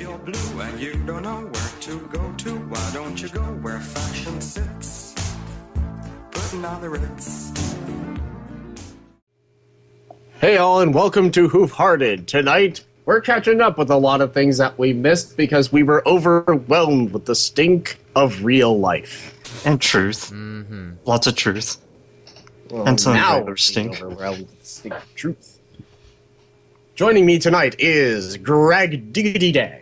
you're blue and you don't know where to go to, why don't you go where fashion sits? Putting on the Ritz. Hey all, and welcome to Hoof-Hearted. Tonight, we're catching up with a lot of things that we missed because we were overwhelmed with the stink of real life. And truth. Mm-hmm. Lots of truth. Well, And some now regular stink. overwhelmed with the stink of truth. Joining me tonight is GREGDAWG.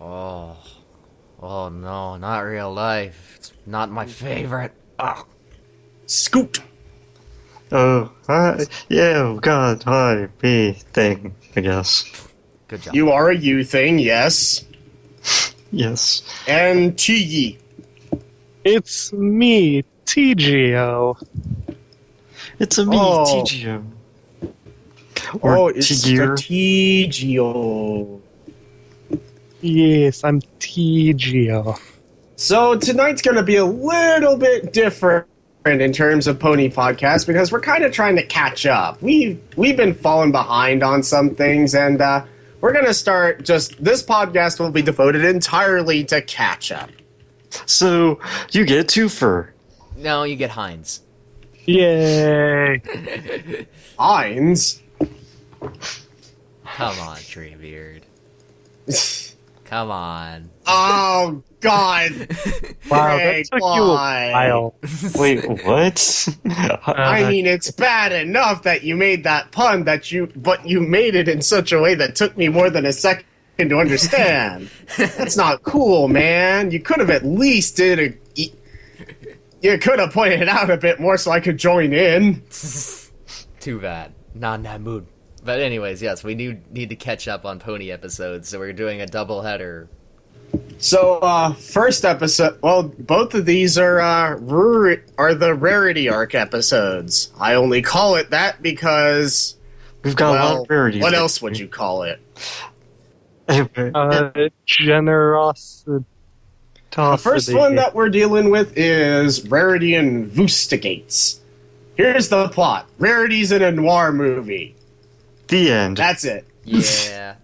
Oh no, not real life. It's not my favorite. Ugh. Scoot. Oh, yeah, God, hi, me thing, I guess. Good job. You are a you thing, yes. Yes. And TGYR. It's me, TGO. It's a me, Oh. TGO. Or it's TGYR. the TGO. Yes, I'm TGO. So tonight's going to be a little bit different in terms of Pony Podcast because we're kind of trying to catch up. We've been falling behind on some things, and we're going to start this podcast will be devoted entirely to catch up. So, you get a twofer. No, you get Heinz. Yay! Heinz. Come on, Treebeard. Come on. Oh, God. Wow, Hey, that took you a why? while. Wait, what? I mean, it's bad enough that you made that pun, but you made it in such a way that took me more than a second to understand. That's not cool, man. You could have at least you could have pointed it out a bit more so I could join in. Too bad. Not in that mood. But anyways, yes, we do need to catch up on Pony episodes, so we're doing a double header. So, first episode, well, both of these are the Rarity arc episodes. I only call it that because, We've got a lot of rarities. what else would you call it? Anyway, Generosity. The first one that we're dealing with is Rarity Investigates. Here's the plot. Rarity's in a noir movie. the end. That's it. Yeah.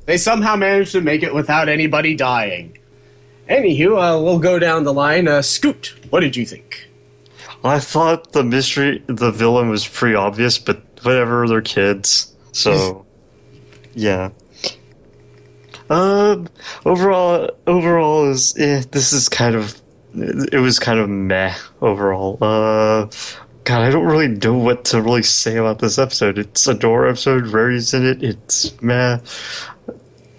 They somehow managed to make it without anybody dying. Anywho, we'll go down the line. Scoot, what did you think? I thought the villain was pretty obvious, but whatever, they're kids. So, yeah. Overall is this is kind of it was kind of meh overall. God, I don't really know what to really say about this episode. It's a door episode. Rarity's in it. It's meh.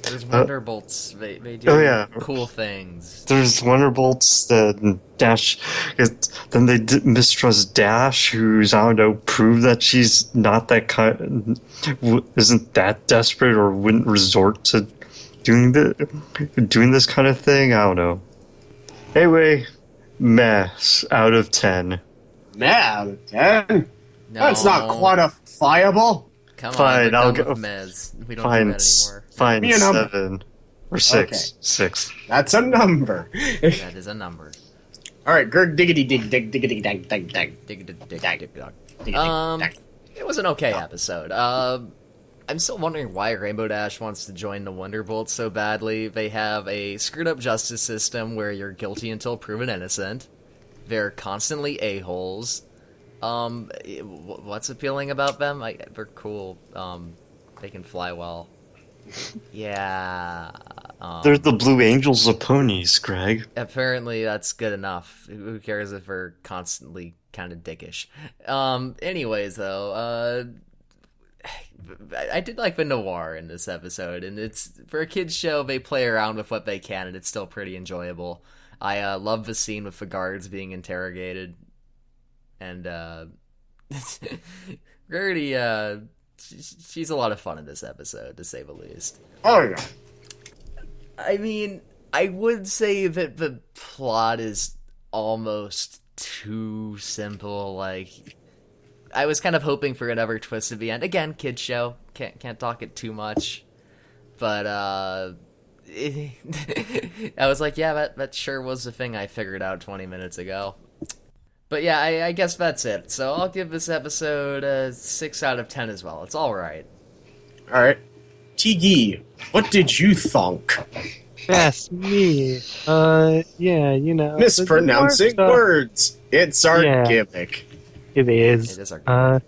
There's Wonderbolts. They do cool things. There's Wonderbolts, then Dash. Then they mistrust Dash, who's, I don't know, prove that she's not that isn't that desperate or wouldn't resort to doing this kind of thing. I don't know. Anyway, mess out of 10. Meh out of 10? No. That's not quantifiable. Come Fine, on, I'll we're done go. with Mez. We don't Fine, do that anymore. fine, Be a number. 7 or 6. Okay. 6. That's a number. That is a number. Alright, Gerg diggity dig dig diggity dig dig dig. Dig dog. Dig. It was an okay episode. I'm still wondering why Rainbow Dash wants to join the Wonderbolts so badly. They have a screwed up justice system where you're guilty until proven innocent. They're constantly a-holes. What's appealing about them? They're cool. They can fly well. Yeah. They're the Blue Angels of ponies, Greg. Apparently that's good enough. Who cares if we're constantly kind of dickish? Anyways, though, I did like the noir in this episode, and it's for a kids show. They play around with what they can, and it's still pretty enjoyable. I love the scene with the guards being interrogated, and Rarity, she's a lot of fun in this episode, to say the least. Oh, yeah. I mean, I would say that the plot is almost too simple. Like, I was kind of hoping for another twist at the end. Again, kids show, can't talk it too much, but I was like, yeah, that sure was the thing I figured out 20 minutes ago. But yeah, I guess that's it. So I'll give this episode a 6 out of 10 as well. It's all right. Alright. Tigi, what did you thunk? Yes, me. Yeah, you know. Mispronouncing the noir stuff- words. It's our Yeah. gimmick. It is. It is our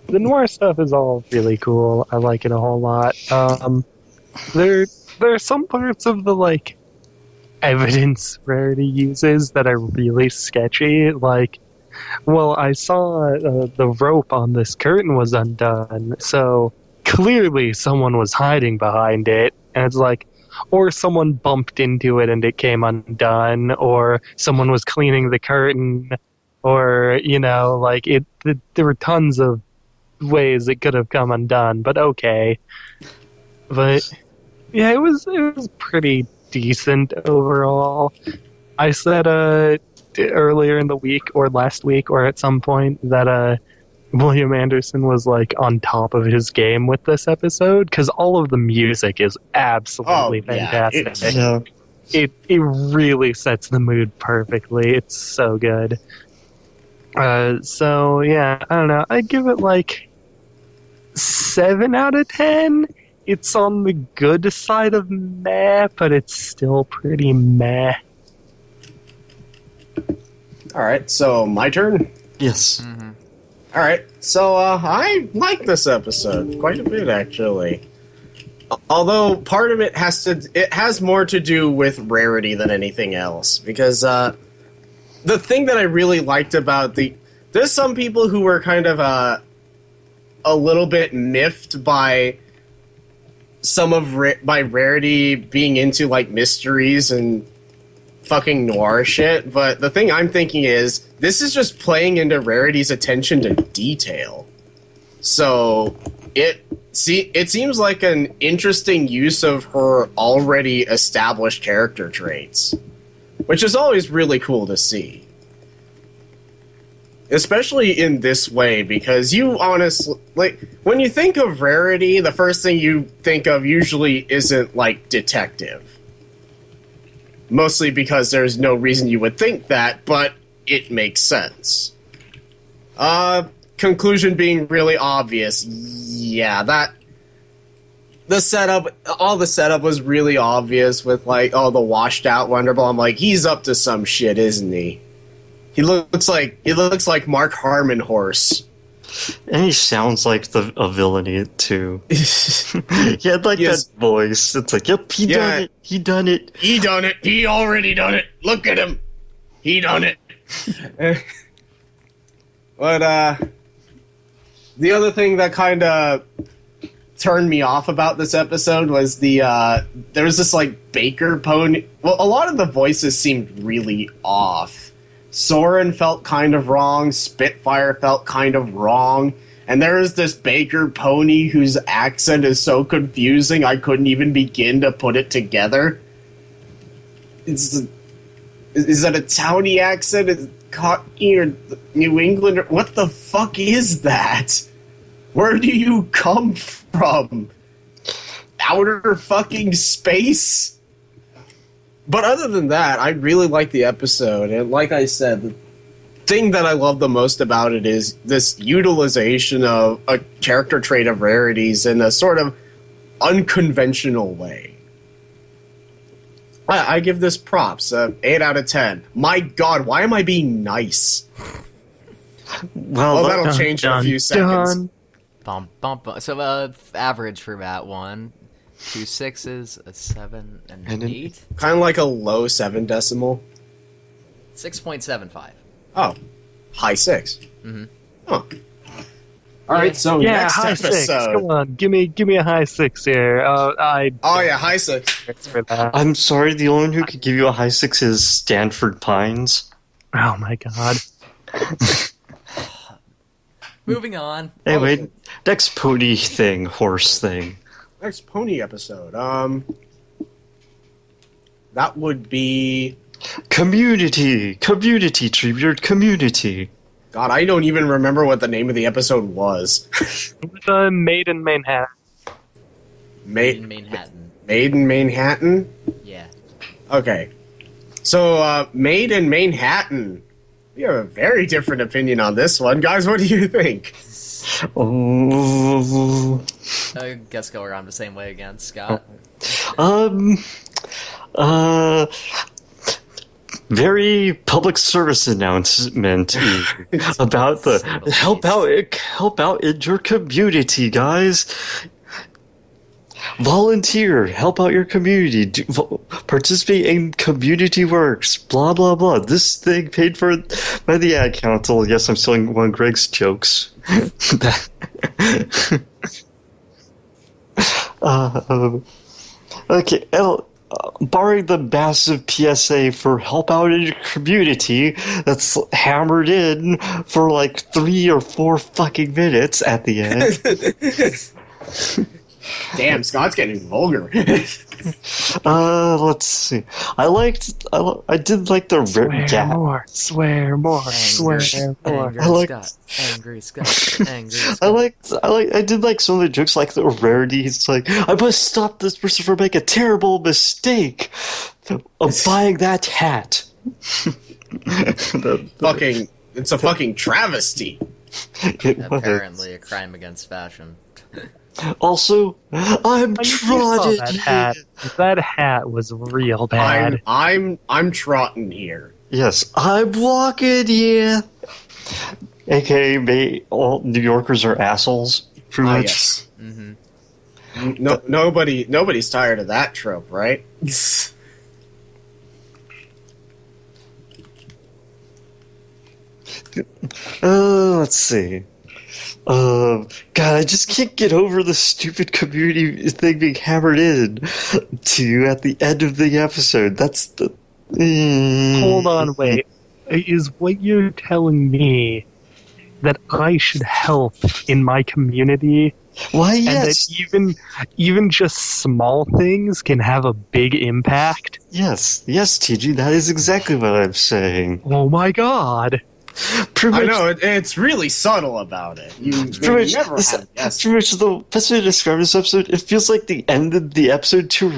The noir stuff is all really cool. I like it a whole lot. There are some parts of the, like, evidence Rarity uses that are really sketchy. Like, well, I saw the rope on this curtain was undone, so clearly someone was hiding behind it. And it's like, or someone bumped into it and it came undone, or someone was cleaning the curtain, or, you know, like, there were tons of ways it could have come undone, but okay. But, yeah, it was pretty decent overall. I said earlier in the week, or last week, or at some point, that William Anderson was, like, on top of his game with this episode, because all of the music is absolutely fantastic. Yeah. It really sets the mood perfectly. It's so good. So, yeah, I don't know. I'd give it, like, 7 out of 10. It's on the good side of meh, but it's still pretty meh. Alright, so my turn? Yes. Mm-hmm. Alright, so I like this episode quite a bit, actually. Although part of it has more to do with Rarity than anything else, because the thing that I really liked about there's some people who were kind of a little bit miffed by by Rarity being into, like, mysteries and fucking noir shit, but the thing I'm thinking is, this is just playing into Rarity's attention to detail. So, it seems like an interesting use of her already established character traits, which is always really cool to see. Especially in this way, because you honestly, like, when you think of Rarity, the first thing you think of usually isn't, like, detective. Mostly because there's no reason you would think that, but it makes sense. Conclusion being really obvious. Yeah, all the setup was really obvious with, like, the washed out Wonderball. I'm like, he's up to some shit, isn't he? He looks like Mark Harmon horse. And he sounds like a villain too. He had like that voice. It's like, yep, he done it. He done it. He done it. He already done it. Look at him. He done it. But the other thing that kind of turned me off about this episode was there was this, like, Baker pony. Well, a lot of the voices seemed really off. Soren felt kind of wrong, Spitfire felt kind of wrong, and there is this Baker pony whose accent is so confusing I couldn't even begin to put it together. Is that a towny accent? Is it Cockney or New England? Or what the fuck is that? Where do you come from? Outer fucking space? But other than that, I really like the episode, and like I said, the thing that I love the most about it is this utilization of a character trait of Rarity's in a sort of unconventional way. I give this props, 8 out of 10. My god, why am I being nice? Well, That'll change in a few seconds. Bum, bum, bum. So, average for that one. 2 6s, a 7, and an 8. Kind of like a low 7 decimal. 6.75. Oh, high 6. Mm-hmm. Oh. All right, so Yeah, next high episode. 6. Come on, give me a high 6 here. High 6. For that. I'm sorry, the only one who could give you a high 6 is Stanford Pines. Oh my god. Moving on. Anyway, next pony thing, horse thing. Next pony episode. That would be Community tribute community. God, I don't even remember what the name of the episode was. Made in Manhattan. In Manhattan. Made in Manhattan? Yeah. Okay. So, Made in Manhattan. We have a very different opinion on this one. Guys, what do you think? Oh, I guess go around the same way again, Scott. Very public service announcement about the help out in your community, guys. Volunteer, help out your community, participate in community works, blah blah blah. This thing paid for by the ad council. Yes, I'm stealing one of Greg's jokes. Okay, barring the massive PSA for help out in your community that's hammered in for like 3 or 4 fucking minutes at the end. Damn, Scott's getting vulgar. Let's see. I did like the Swear more. Angry Scott. I did like some of the jokes, like the Rarity. It's like, I must stop this person from making a terrible mistake of buying that hat. It's a fucking travesty. Apparently a crime against fashion. Also, I'm trotting. That hat was real bad. I'm trotting here. Yes, I'm walking here. AKA, all New Yorkers are assholes. Pretty much. Yes. No, nobody's tired of that trope, right? Let's see. God, I just can't get over the stupid community thing being hammered in to you at the end of the episode. That's the... Hold on, wait. Is what you're telling me that I should help in my community? Why, yes. And that even just small things can have a big impact? Yes, TG, that is exactly what I'm saying. Oh my god. I know, it's really subtle about it. You never have guessed. Pretty much the best way to describe this episode, it feels like they ended the episode too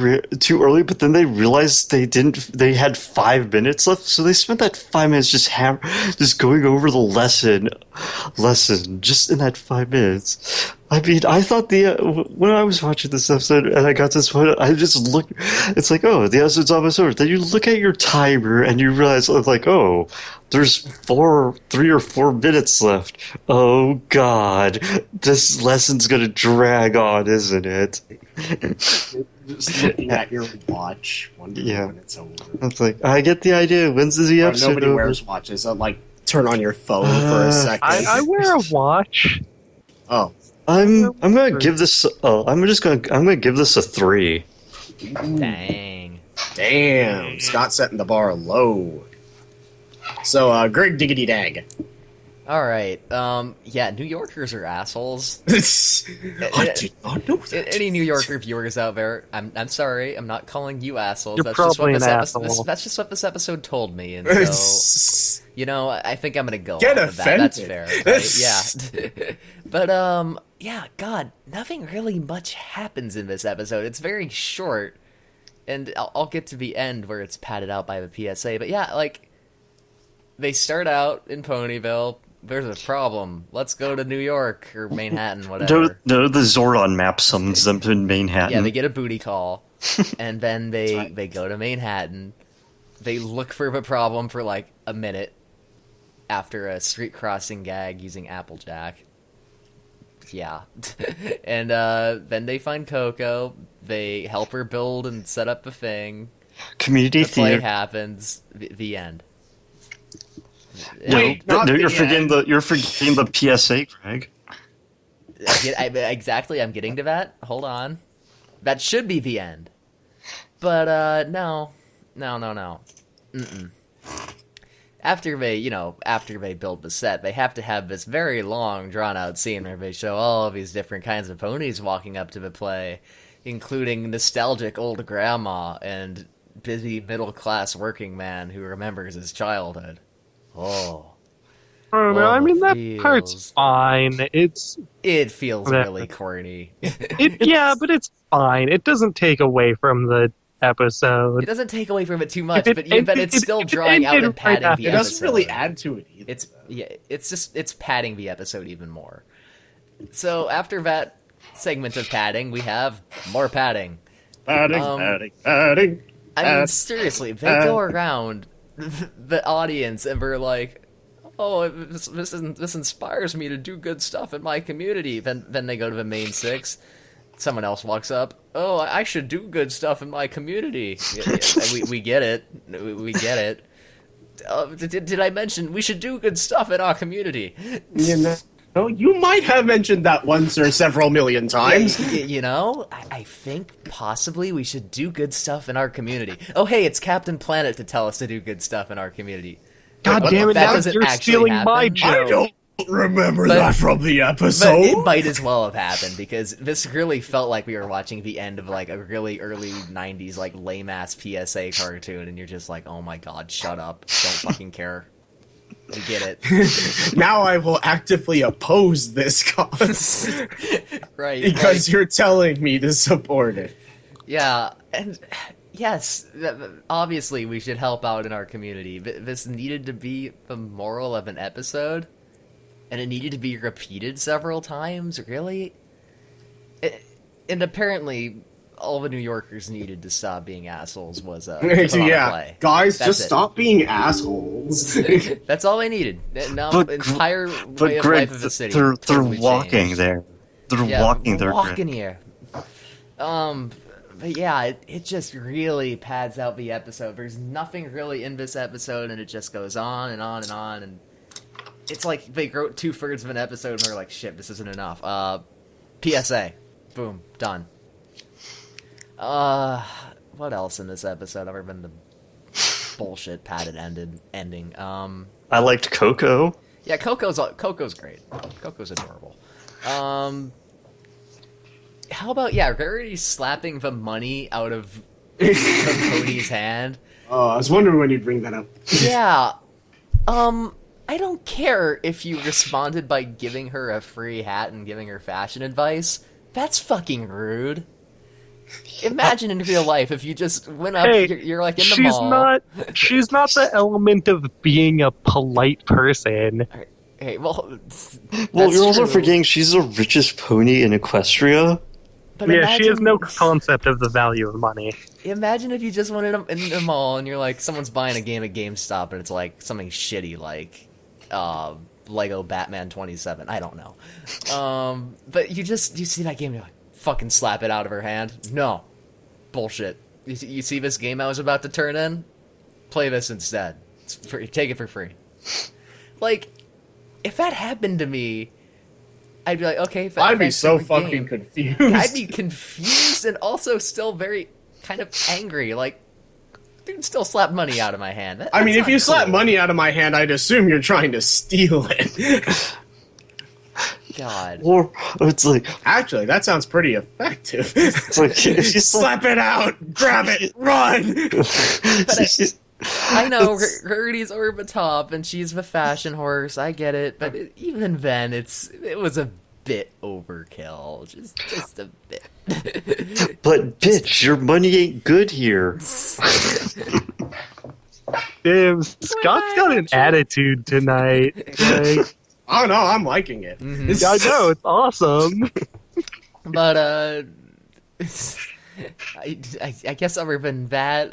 early, but then they realized they had 5 minutes left, so they spent that 5 minutes just going over the lesson just in that 5 minutes. I mean, I thought when I was watching this episode and I got to this point, I just looked, it's like, oh, the episode's almost over. Then you look at your timer and you realize, like, oh, there's 3 or 4 minutes left. Oh, God. This lesson's gonna drag on, isn't it? Just looking at your watch, wondering when it's over. It's like, I get the idea. When's the episode nobody over? wears watches. So, like, turn on your phone for a second. I wear a watch. Oh. I'm gonna give this. I'm gonna give this a 3. Dang. Scott setting the bar low. So, Greg Diggity Dag. All right. Yeah, New Yorkers are assholes. I did not know that. Any New Yorker viewers out there, I'm sorry. I'm not calling you assholes. You're probably an asshole. That's just what this episode told me, and so I think I'm gonna go. Get off offended. Of that. That's fair. Right? Yeah. But yeah, God, nothing really much happens in this episode. It's very short, and I'll get to the end where it's padded out by the PSA. But yeah, like they start out in Ponyville. There's a problem. Let's go to New York or Manhattan, whatever. No, the Zordon map summons them to Manhattan. Yeah, they get a booty call, and then they go to Manhattan. They look for the problem for like a minute after a street crossing gag using Applejack. Yeah. And then they find Coco. They help her build and set up the thing. Community the play theater happens. The end. Wait, you're forgetting the PSA, Greg. Exactly, I'm getting to that. Hold on. That should be the end. But no. Mm-mm. After they build the set, they have to have this very long, drawn-out scene where they show all of these different kinds of ponies walking up to the play, including nostalgic old grandma and busy middle-class working man who remembers his childhood. Oh. I mean, that part's fine. It feels really corny. Yeah, but it's fine. It doesn't take away from the episode. It doesn't take away from it too much, but it's still drawing out and padding the episode. It doesn't really add to it either. It's padding the episode even more. So after that segment of padding, we have more padding. Padding. I mean, seriously, they go around the audience and we're like, oh, this inspires me to do good stuff in my community. Then they go to the main six. Someone else walks up. Oh, I should do good stuff in my community. We get it. We get it. Did I mention we should do good stuff in our community? You might have mentioned that once or several million times. I think possibly we should do good stuff in our community. Oh, hey, it's Captain Planet to tell us to do good stuff in our community. God damn it, that now doesn't you're actually stealing happen. my joke. I don't remember that from the episode. But it might as well have happened, because this really felt like we were watching the end of like a really early 90s like lame-ass PSA cartoon, and you're just like, oh my god, shut up. Don't fucking care. We get it. Now I will actively oppose this cause. Right. Because you're telling me to support it. Yeah, and yes, obviously we should help out in our community. This needed to be the moral of an episode, and it needed to be repeated several times, really? And apparently, all the New Yorkers needed to stop being assholes was a play. Guys, That's just it. stop being assholes. That's all they needed. Now, But- the entire But way of Greg, life of the city they're totally walking changed. there. They're Yeah, walking we're there. walking here. But yeah, it just really pads out the episode. There's nothing really in this episode, and it just goes on and on and on, and it's like they wrote 2/3 of an episode, and they're like, shit, this isn't enough. PSA. Boom. Done. What else in this episode other than the bullshit padded ending? I liked Coco. Yeah, Coco's great. Coco's adorable. How about, Rarity slapping the money out of the pony's hand? Oh, I was wondering when you'd bring that up. Yeah. I don't care if you responded by giving her a free hat and giving her fashion advice. That's fucking rude. Imagine in real life if you just went up, Hey, you're like in the mall. She's not the element of being a polite person. Hey, well, Well, that's you're also true. forgetting she's the richest pony in Equestria. But Yeah, she has no imagine- concept of the value of money. Imagine if you just went in the mall and you're like, someone's buying a game at GameStop and it's like something shitty like Lego Batman 27. I don't know. But you see that game and you're like, fucking slap it out of her hand. No. Bullshit. You see this game I was about to turn in? Play this instead. It's free. Take it for free. Like, if that happened to me, I'd be like, okay, I'd be thanks so for the fucking game. confused. I'd be confused and also still very kind of angry. Like, dude, still slap money out of my hand. I mean, That's if you not slap cool. money out of my hand, I'd assume you're trying to steal it. God. Or it's like Actually, that sounds pretty effective. it's like if you Slap it out, grab it, run. I know Rarity's over the top and she's the fashion horse. I get it, but even then, it was a bit overkill. Just a bit. But bitch, your money ain't good here. Damn, Scott's got an attitude tonight. Like, Oh no, I'm liking it. Mhm. I know, it's awesome. But I guess other than that,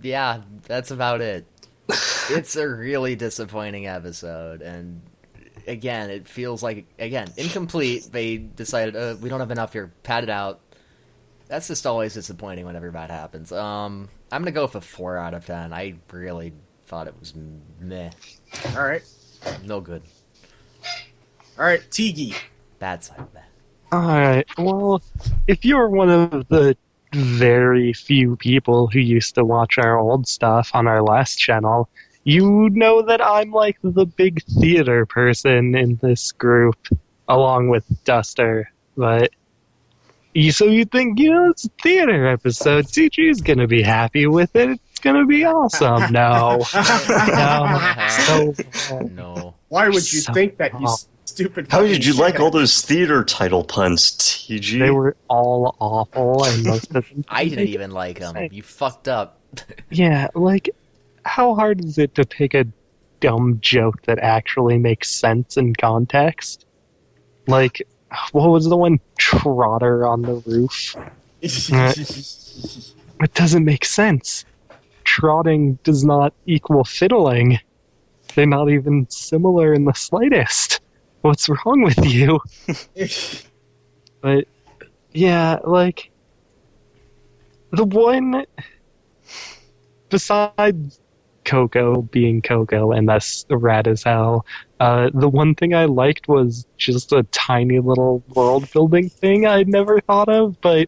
yeah, that's about it. It's a really disappointing episode, and again, it feels like incomplete. They decided we don't have enough here. Pat it out. That's just always disappointing whenever that happens. I'm gonna go with a 4 out of 10. I really thought it was meh, All right, no good, Tiki. bad side of that. Alright, well, if you're one of the very few people who used to watch our old stuff on our last channel, you know that I'm like the big theater person in this group, along with Duster. But so you think, it's a theater episode, CG's gonna be happy with it, it's gonna be awesome. No. No. So, No. Why would you So think that, you wrong. stupid? How did you fucking like all shithead? those theater title puns, TG? they were all awful, and most of them... I didn't even like them. You fucked up. Yeah, like, how hard is it to pick a dumb joke that actually makes sense in context? Like, what was the one? Trotter on the roof. It doesn't make sense. Trotting does not equal fiddling. They're not even similar in the slightest. What's wrong with you? But, yeah, like, the one, besides Coco being Coco, and that's rad as hell, the one thing I liked was just a tiny little world-building thing I'd never thought of, but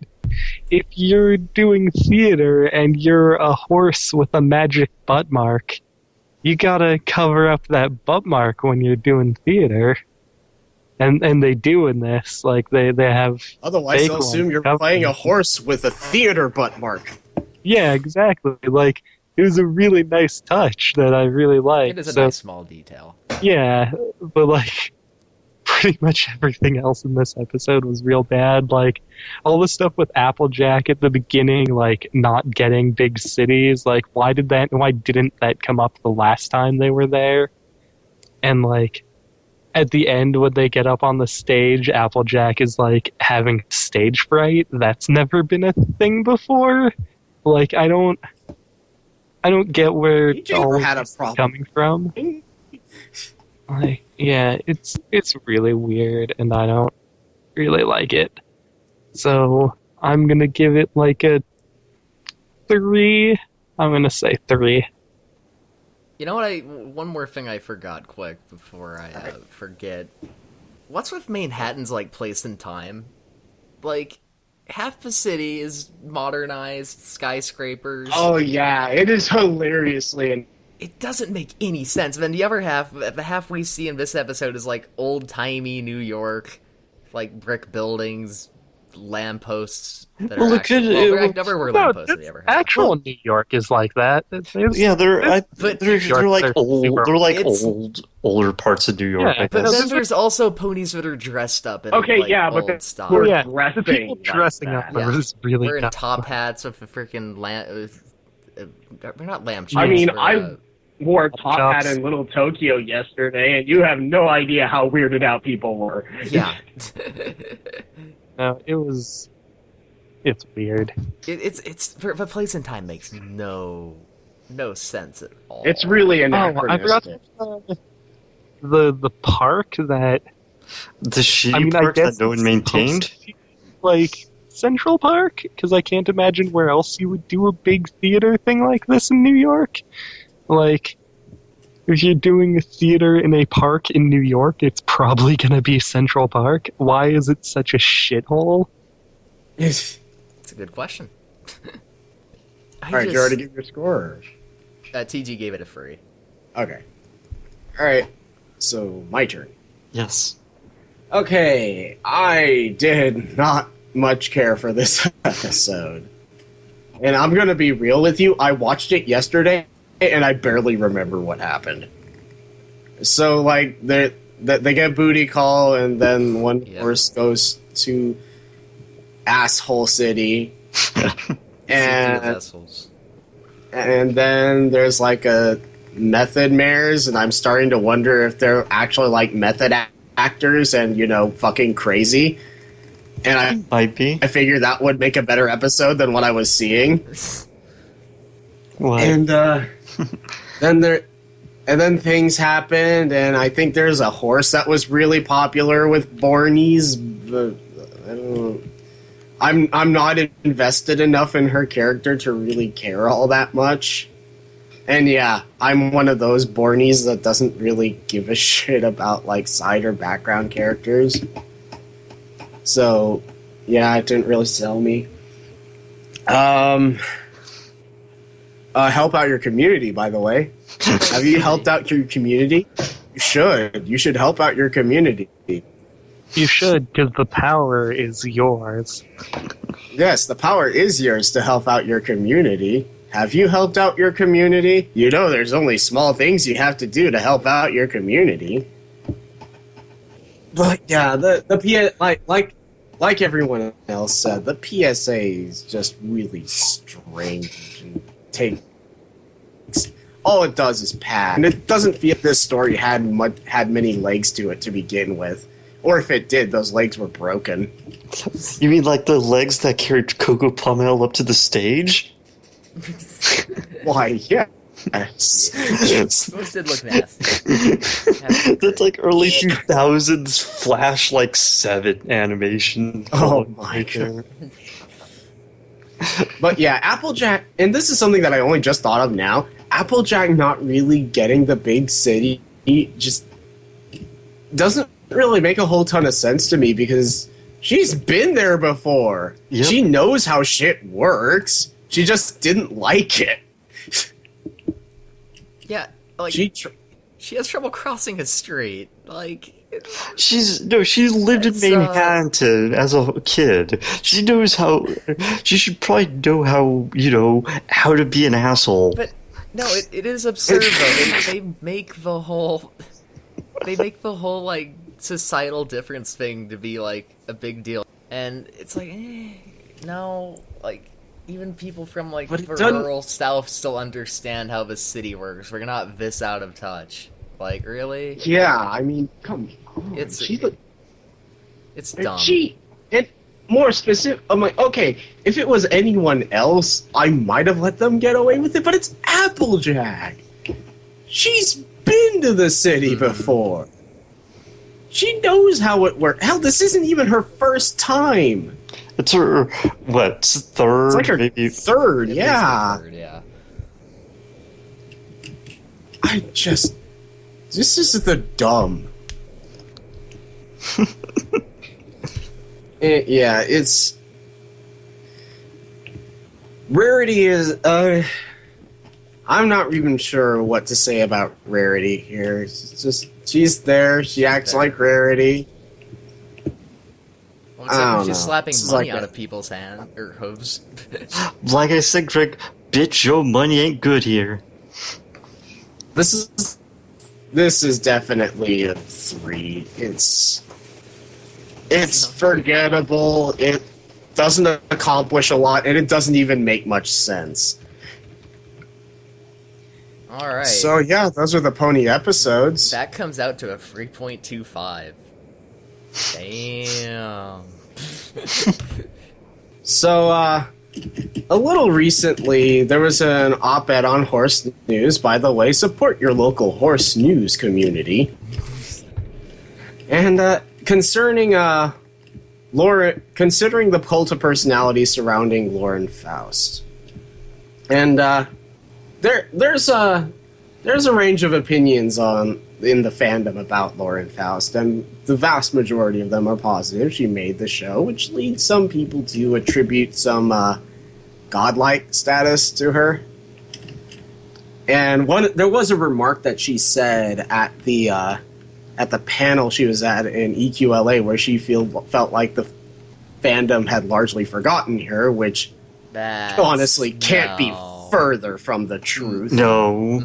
if you're doing theater and you're a horse with a magic butt mark, you gotta cover up that butt mark when you're doing theater. And they do in this. Like, they have... Otherwise, they'll assume you're playing a horse with a theater butt mark. Yeah, exactly. Like, it was a really nice touch that I really liked. It is a nice small detail. Yeah, but, like, pretty much everything else in this episode was real bad. Like, all the stuff with Applejack at the beginning, like, not getting big cities, like, why didn't that come up the last time they were there? And, like, at the end when they get up on the stage, Applejack is, like, having stage fright. That's never been a thing before. Like, I don't get where all had a this is problem coming from. Like, yeah, it's really weird, and I don't really like it. So I'm gonna give it like a 3. I'm gonna say 3. You know what? One more thing I forgot quick before I forget. What's with Manhattan's like place and time? Like, half the city is modernized skyscrapers. Oh yeah, it is hilariously. It doesn't make any sense. Then the other half, the half we see in this episode is like old-timey New York, like brick buildings, lampposts that are actually... never were lampposts in the other half. Actual New York is like that. Yeah, they're like old. They're like it's, older parts of New York. Yeah, but then there's also ponies that are dressed up in old style. The people dressing up are really wearing top hats with a freaking they're not lamp chops. I mean, I wore a top hat in Little Tokyo yesterday, and you have no idea how weirded out people were. Yeah. No, it's weird. It's the place and time makes no sense at all. It's really anachronistic. I forgot the park that the shitty park that no one maintained, like Central Park, because I can't imagine where else you would do a big theater thing like this in New York. Like, if you're doing a theater in a park in New York, it's probably going to be Central Park. Why is it such a shithole? It's a good question. Alright, did you already give your score? TG gave it a 3. Okay. Alright, so my turn. Yes. Okay, I did not much care for this episode. And I'm going to be real with you, I watched it yesterday, and I barely remember what happened. So, like, they get booty call, and then one horse goes to Asshole City. and then there's, like, a method mares, and I'm starting to wonder if they're actually, like, method actors and, fucking crazy. And might be. I figured that would make a better episode than what I was seeing. What? And then things happened, and I think there's a horse that was really popular with Bornies. I'm not invested enough in her character to really care all that much. And yeah, I'm one of those Bornies that doesn't really give a shit about like side or background characters. So yeah, it didn't really sell me. Help out your community, by the way. Have you helped out your community? You should. You should help out your community. You should, because the power is yours. Yes, the power is yours to help out your community. Have you helped out your community? You know there's only small things you have to do to help out your community. But yeah, like everyone else said, the PSA is just really strange and all it does is pad, and it doesn't feel this story had many legs to it to begin with. Or if it did, those legs were broken. You mean like the legs that carried Coco Pummel up to the stage? Why, yes. Those did look nasty. That's like early 2000s Flash, like 7 animation. Oh my god. But yeah, Applejack, and this is something that I only just thought of now, Applejack not really getting the big city just doesn't really make a whole ton of sense to me because she's been there before. Yep. She knows how shit works. She just didn't like it. Yeah, like she has trouble crossing a street. Like She lived in Manhattan as a kid. She knows how. She should probably know how to be an asshole. But no, it is absurd though. They make the whole like societal difference thing to be like a big deal, and it's like no, like even people from like the rural South still understand how the city works. We're not this out of touch. Like really? Yeah, I mean, come on. It's dumb. And more specific, I'm like, okay, if it was anyone else, I might have let them get away with it, but it's Applejack. She's been to the city before. She knows how it works. Hell, this isn't even her first time. It's her, what, third? It's like her maybe? third, It is yeah. her third, yeah. This is the dumb. It's... Rarity is, I'm not even sure what to say about Rarity here. It's just, she's there, she acts like Rarity. Well, except she's slapping It's money like out of people's hands or hooves. Like I said, Greg, bitch, your money ain't good here. This is definitely a 3. It's forgettable. It doesn't accomplish a lot, and it doesn't even make much sense. All right. So yeah, those are the pony episodes. That comes out to a 3.25. Damn. So, a little recently, there was an op-ed on Horse News. By the way, support your local horse news community. And concerning considering the cult of personality surrounding Lauren Faust, and there's a range of opinions in the fandom about Lauren Faust, and the vast majority of them are positive. She made the show, which leads some people to attribute some godlike status to her. And there was a remark that she said at the panel she was at in EQLA, where she felt like the fandom had largely forgotten her, which honestly can't be further from the truth. No.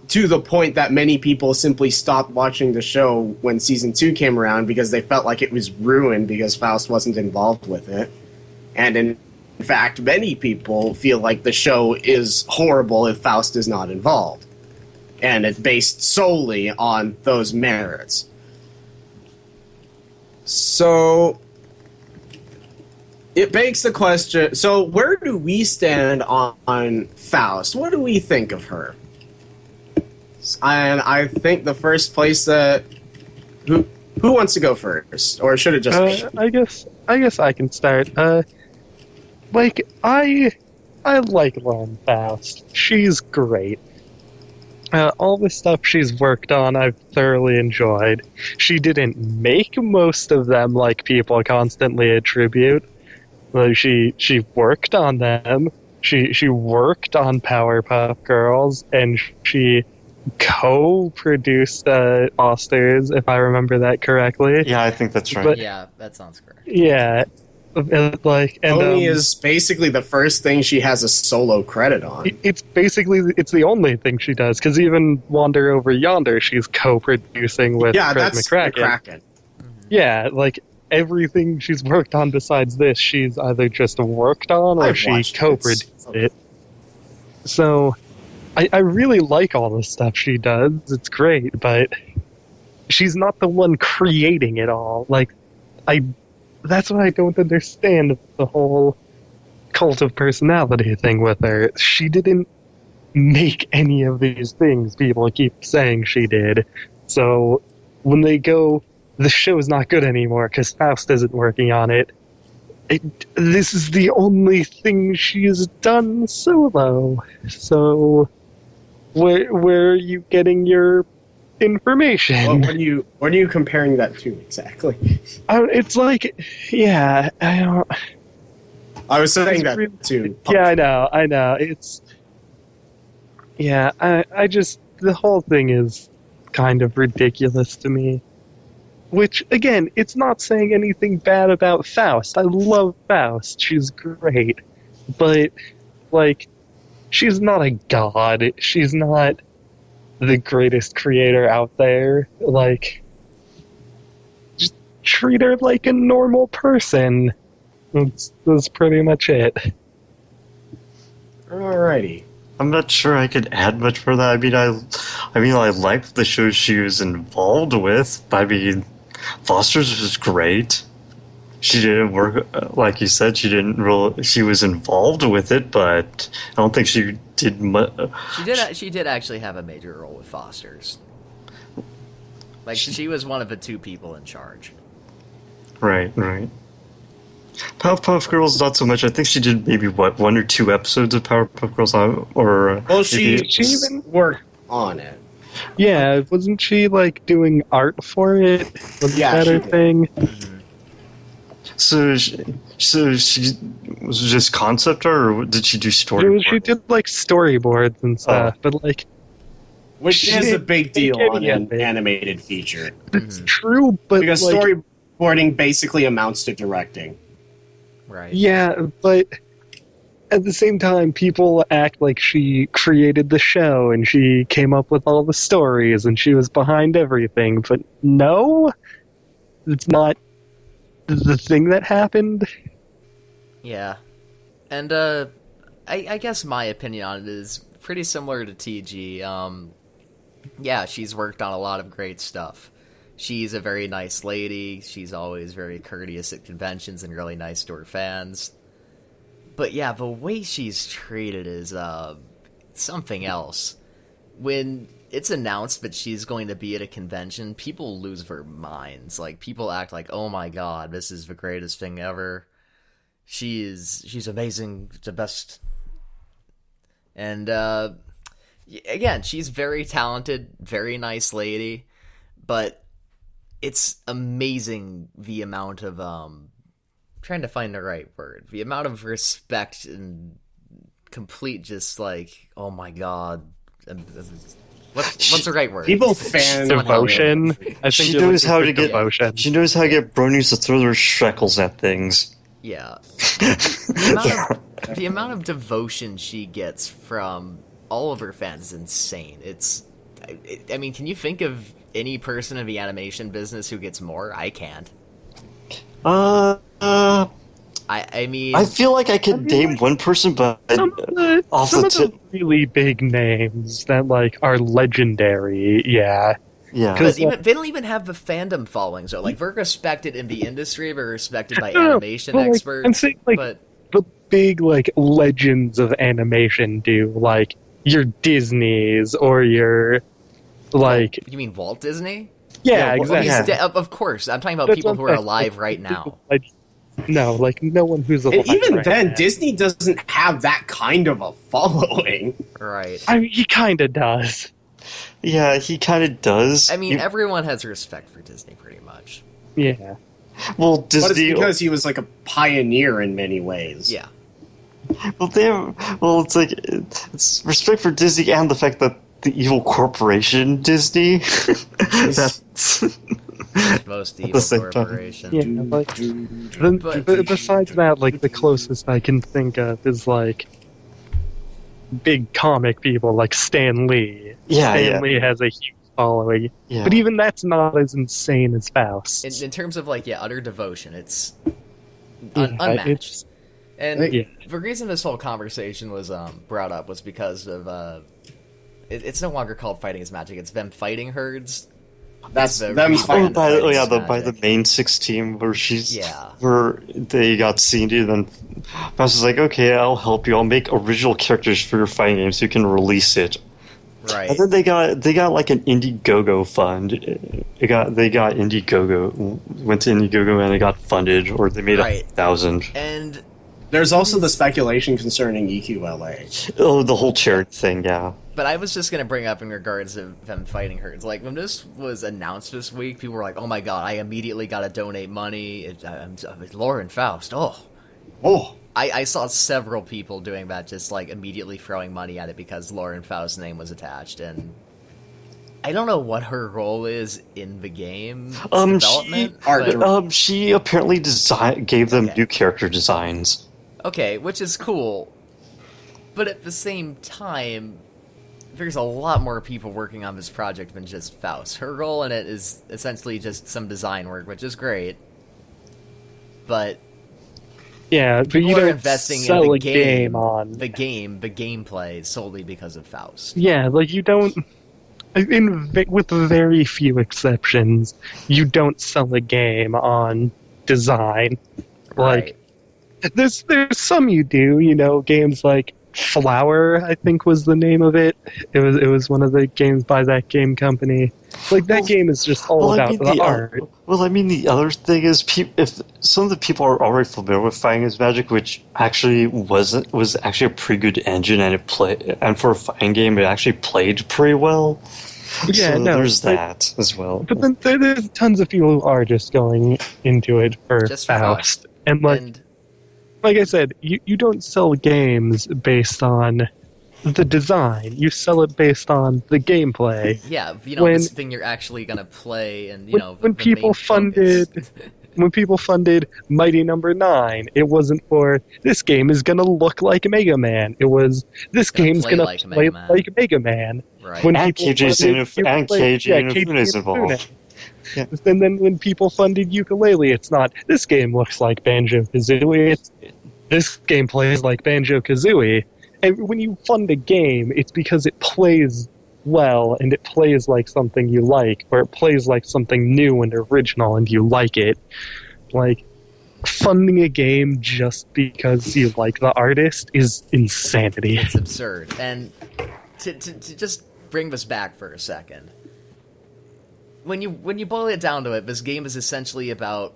To the point that many people simply stopped watching the show when season 2 came around because they felt like it was ruined because Faust wasn't involved with it. And in fact, many people feel like the show is horrible if Faust is not involved. And it's based solely on those merits. So it begs the question, so where do we stand on Faust? What do we think of her? And I think the first place that... Who wants to go first? Or should it just be? I guess I can start. I like Lauren Faust. She's great. All the stuff she's worked on, I've thoroughly enjoyed. She didn't make most of them like people constantly attribute. Like she worked on them. She worked on Powerpuff Girls, and she co-produced Foster's, if I remember that correctly. Yeah, I think that's right. But, Yeah, that sounds correct. Yeah, Pony is basically the first thing she has a solo credit on. It's the only thing she does, because even Wander Over Yonder, she's co-producing with Fred McCracken. McCracken. Yeah, like everything she's worked on besides this, she's either just worked on or she co-produced it. So, I really like all the stuff she does. It's great, but she's not the one creating it all. Like, that's what I don't understand, the whole cult of personality thing with her. She didn't make any of these things people keep saying she did. So when they go, the show's not good anymore because Faust isn't working on it, this is the only thing she has done solo. So where are you getting your information? Well, what are you comparing that to exactly? It's like, yeah, I don't. I was saying that too. Yeah, I know. It's, yeah, I just, the whole thing is kind of ridiculous to me. Which, again, it's not saying anything bad about Faust. I love Faust. She's great. But, like, she's not a god. She's not the greatest creator out there. Like, just treat her like a normal person. That's pretty much it. Alrighty. I'm not sure I could add much for that. I mean, I liked the show she was involved with. I mean, Foster's was great. She didn't work, like you said, she was involved with it, but I don't think she did much. She did actually have a major role with Foster's. Like, she was one of the two people in charge. Right. Powerpuff Girls, not so much. I think she did maybe, 1 or 2 episodes of Powerpuff Girls, or... Well, she even worked on it. Yeah, wasn't she, like, doing art for it? Was that her thing? So she was it just concept art, or did she do storyboards? She did, like, storyboards and stuff, but, like... Which is a big deal on an animated feature. It's true, but, because like, storyboarding basically amounts to directing. Right. Yeah, but at the same time, people act like she created the show and she came up with all the stories and she was behind everything. But no, it's not the thing that happened. Yeah. And, I guess my opinion on it is pretty similar to TG. Yeah, she's worked on a lot of great stuff. She's a very nice lady. She's always very courteous at conventions and really nice to her fans. But yeah, the way she's treated is something else. When it's announced that she's going to be at a convention, people lose their minds. Like, people act like, oh my god, this is the greatest thing ever. She's amazing, the best. And again, she's very talented, very nice lady, but it's amazing the amount of trying to find the right word, the amount of respect and complete just like, oh my god, what's the right word? People fan devotion. I think she knows how to get devotion. She knows how to get bronies to throw their shekels at things. Yeah. The amount of devotion she gets from all of her fans is insane. I mean, can you think of any person in the animation business who gets more? I can't. I mean, I feel like I could name one person, but some of the really big names that like are legendary. Yeah. But they don't even have the fandom following. So like, they're respected in the industry. They're respected by animation experts. I'm saying like the big like legends of animation do, like your Disneys or your like. You mean Walt Disney? Yeah, exactly. Of course, I'm talking about people who are alive right now. No, like no one who's alive. And even right then, now. Disney doesn't have that kind of a following. Right. I mean, he kind of does. Yeah, he kind of does. I mean, everyone has respect for Disney, pretty much. Yeah. Well, Disney. But it's because he was like a pioneer in many ways. Yeah. It's like it's respect for Disney and the fact that the evil corporation Disney. That's most evil corporation. Yeah, like, besides that, like the closest I can think of is like big comic people like Stan Lee. Stan Lee has a huge following, but even that's not as insane as Faust. In terms of like utter devotion, it's unmatched. The reason this whole conversation was brought up was because of it's no longer called Fighting is Magic. It's them fighting herds. That's the them's rebrand fighting. of by the Magic. main 6 team where Yeah. where they got seen to, then Faust is like, okay, I'll help you. I'll make original characters for your fighting game so you can release it. Right. And then they got like an Indiegogo fund. They got Indiegogo, went to Indiegogo and it got funded, or they made Right. 1,000. And There's also the speculation concerning EQLA. Oh, the whole charity thing, yeah. but I was just gonna bring up in regards to them fighting herds. Like when this was announced this week, people were like, "Oh my god, I immediately gotta donate money." It's Lauren Faust. Oh, I saw several people doing that, just like immediately throwing money at it because Lauren Faust's name was attached, and I don't know what her role is in the game development. She apparently gave them Okay. new character designs. Okay, which is cool, but at the same time, there's a lot more people working on this project than just Faust. Her role in it is essentially just some design work, which is great, but Yeah, but people you are don't investing sell in the a game on the gameplay solely because of Faust. Yeah, like you don't. With very few exceptions, you don't sell a game on design. Like, there's some you do. You know, games like Flower, I think was the name of it. It was one of the games by that game company. Like that game is just all about the art. The other thing is, if some of the people are already familiar with Fighting Games Magic, which actually was actually a pretty good engine, and for a fighting game, it actually played pretty well. Yeah, so no, there's that as well. But then there's tons of people who are just going into it for Just for Faust, Faust. and like I said, you don't sell games based on the design. You sell it based on the gameplay. Yeah, this thing you're actually gonna play, and when people funded Mighty Number 9, it wasn't for this game is gonna look like Mega Man. It was this game's gonna play like Mega Man. Right. When And people KJ Inafune is involved. Yeah. And then when people funded Ukulele, it's not this game looks like Banjo-Kazooie. It's this game plays like Banjo-Kazooie. And when you fund a game, it's because it plays well and it plays like something you like, or it plays like something new and original and you like it. Like, funding a game just because you like the artist is insanity. It's absurd. And to just bring this back for a second, when you boil it down to it, this game is essentially about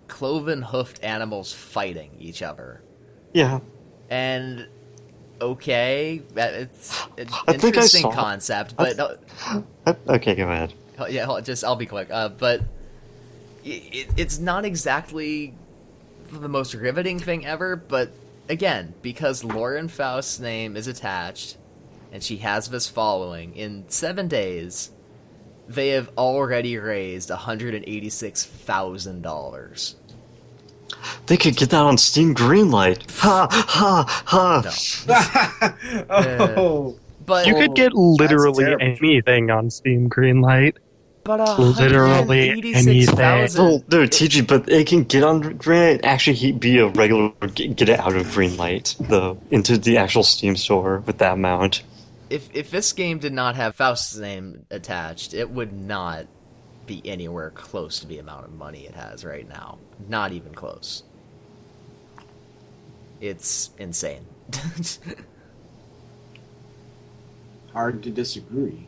cloven-hoofed animals fighting each other. Yeah. And okay, it's an I think I interesting saw- concept, but Okay, go ahead. yeah, I'll be quick. But it's not exactly the most riveting thing ever. But again, because Lauren Faust's name is attached, and she has this following, in 7 days, they have already raised $186,000. They could get that on Steam Greenlight. Ha ha ha! Oh, But You could get literally terrible. anything on Steam Greenlight. but literally $186,000. Well, no, TG, but it can get on Greenlight. Actually, be a regular get it out of Greenlight into the actual Steam store with that amount. If this game did not have Faust's name attached, it would not be anywhere close to the amount of money it has right now. Not even close. It's insane. hard to disagree.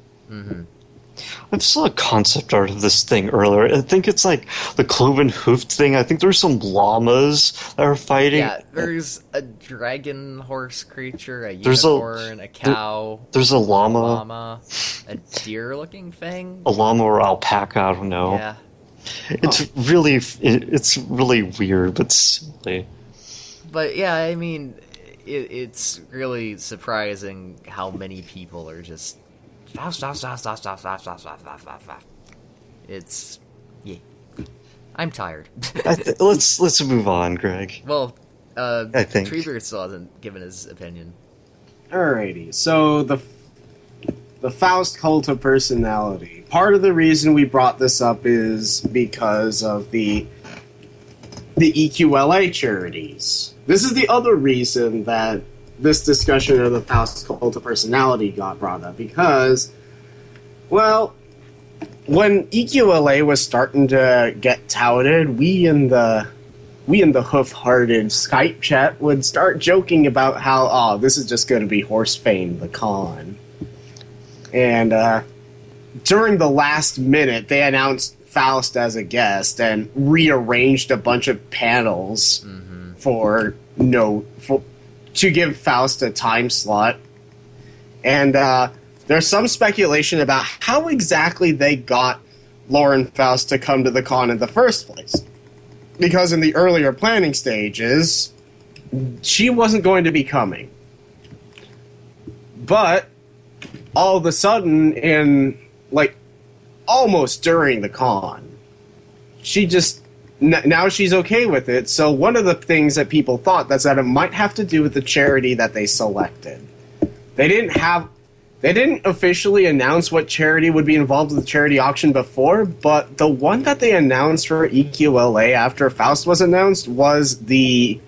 I saw a concept art of this thing earlier. I think it's like the cloven hoofed thing. I think there's some llamas that are fighting. Yeah, there's a dragon horse creature, a There's a- unicorn, a cow, There's a a llama, llama, a deer-looking thing. a llama or alpaca. I don't know. Yeah, It's really weird, but silly. but yeah, I mean, it's really surprising how many people are just Faust. It's yeah. I'm tired. Let's move on, Greg. Well, I think. Treebeard still hasn't given his opinion. Alrighty, so the Faust cult of personality. Part of the reason we brought this up is because of the EQLA charities. This is the other reason that this discussion of the Faust cult of personality got brought up, because, well, when EQLA was starting to get touted, we in the hoof-hearted Skype chat would start joking about how, this is just going to be Horsefane, the con. And during the last minute, they announced Faust as a guest and rearranged a bunch of panels to give Faust a time slot. And there's some speculation about how exactly they got Lauren Faust to come to the con in the first place. Because in the earlier planning stages, she wasn't going to be coming. But all of a sudden, almost during the con, she just... Now she's okay with it. So one of the things that people thought that's that it might have to do with the charity that they selected. They didn't officially announce what charity would be involved with the charity auction before, but the one that they announced for EQLA after Faust was announced was the...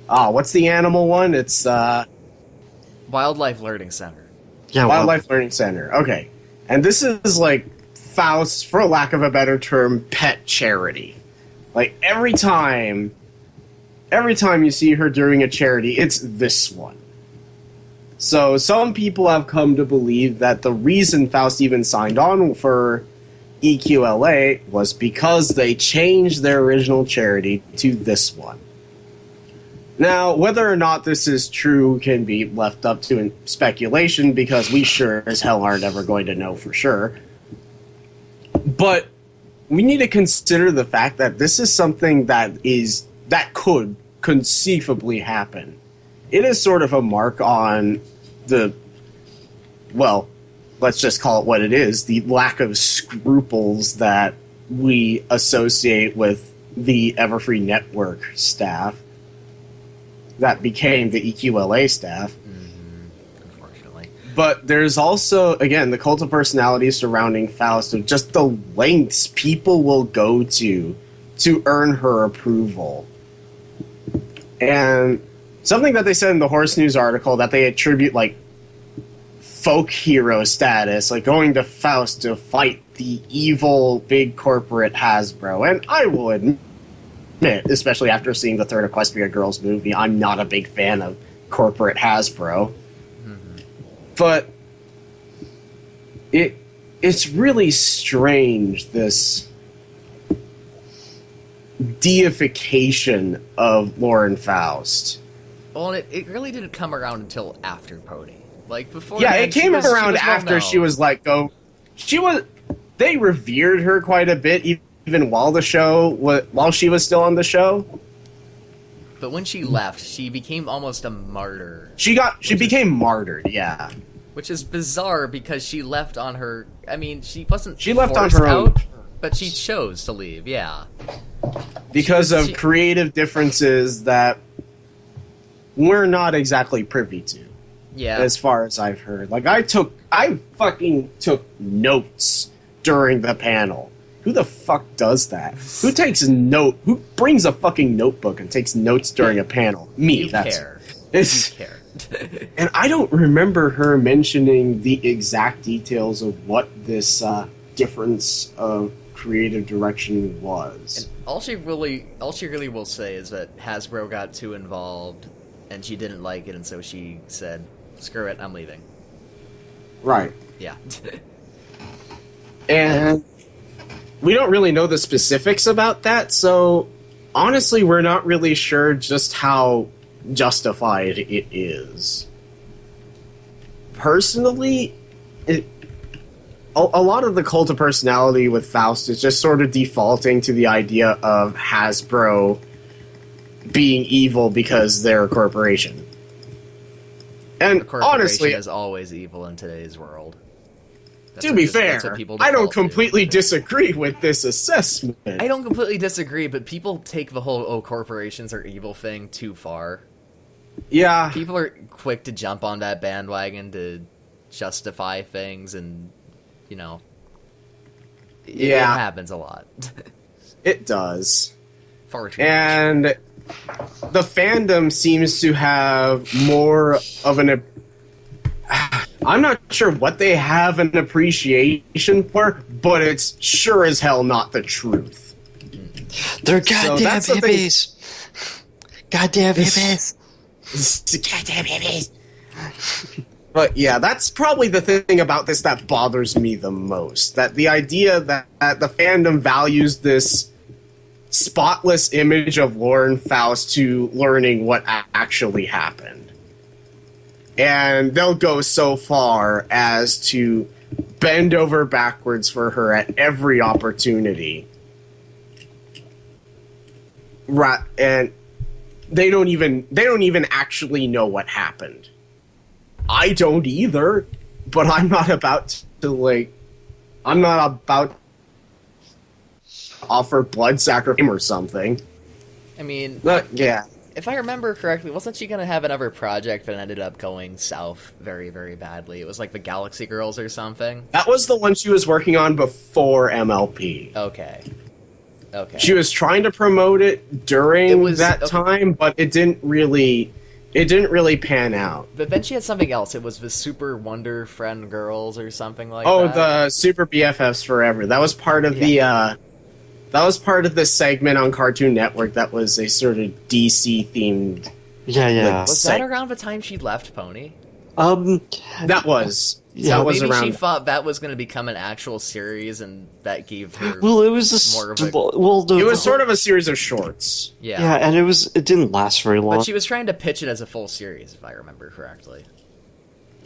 what's the animal one? It's... Wildlife Learning Center. Yeah, Wildlife Learning Center. Okay. And this is like Faust's, for lack of a better term, pet charity. Like, every time you see her doing a charity, it's this one. So some people have come to believe that the reason Faust even signed on for EQLA was because they changed their original charity to this one. Now, whether or not this is true can be left up to speculation, because we sure as hell aren't ever going to know for sure. But we need to consider the fact that this is something that could conceivably happen. It is sort of a mark on let's just call it what it is, the lack of scruples that we associate with the Everfree Network staff that became the EQLA staff. Unfortunately. But there's also, again, the cult of personality surrounding Faust, of just the lengths people will go to earn her approval. And something that they said in the Horse News article, that they attribute, folk hero status, going to Faust to fight the evil big corporate Hasbro. And I will admit, especially after seeing the third Equestria Girls movie, I'm not a big fan of corporate Hasbro. But it's really strange, this deification of Lauren Faust. Well, it really didn't come around until after Pony. Before. Yeah, it came around after she was let go. They revered her quite a bit, even while she was still on the show. But when she left, she became almost a martyr. She became martyred, yeah. Which is bizarre, because she left on her... I mean, she wasn't She left on her own. But she chose to leave, yeah. Because of creative differences that we're not exactly privy to. Yeah. As far as I've heard. I fucking took notes during the panel. Who the fuck does that? Who brings a fucking notebook and takes notes during a panel? Me, You care. You care. And I don't remember her mentioning the exact details of what this difference of creative direction was. And all she really will say is that Hasbro got too involved, and she didn't like it, and so she said, "Screw it, I'm leaving." Right. Yeah. And we don't really know the specifics about that, so honestly, we're not really sure just how justified it is. Personally, a lot of the cult of personality with Faust is just sort of defaulting to the idea of Hasbro being evil because they're a corporation. And A corporation honestly, is always evil in today's world. to be fair, I don't completely disagree with this assessment. I don't completely disagree, but people take the whole corporations are evil thing too far. Yeah. People are quick to jump on that bandwagon to justify things, and it happens a lot. It does. Far too And the fandom seems to have more of I'm not sure what they have an appreciation for, but it's sure as hell not the truth. They're goddamn that's the thing. hippies. Goddamn hippies. Goddamn hippies. But yeah, that's probably the thing about this that bothers me the most. That the idea that the fandom values this spotless image of Lauren Faust to learning what actually happened. And they'll go so far as to bend over backwards for her at every opportunity. Right, and they don't even actually know what happened. I don't either, but I'm not about to offer blood sacrifice or something. I mean, yeah. If I remember correctly, wasn't she going to have another project that ended up going south very, very badly? It was like the Galaxy Girls or something? That was the one she was working on before MLP. Okay. She was trying to promote it during that time, but it didn't really pan out. But then she had something else. It was the Super Wonder Friend Girls or something like that. Oh, the Super BFFs Forever. That was part of the segment on Cartoon Network that was a sort of DC themed. Yeah. Was that around the time she left Pony? That was. Yeah, that was maybe around. She thought that was going to become an actual series, and that gave her. Well, it was it was sort of a series of shorts. Yeah, and it didn't last very long. But she was trying to pitch it as a full series, if I remember correctly.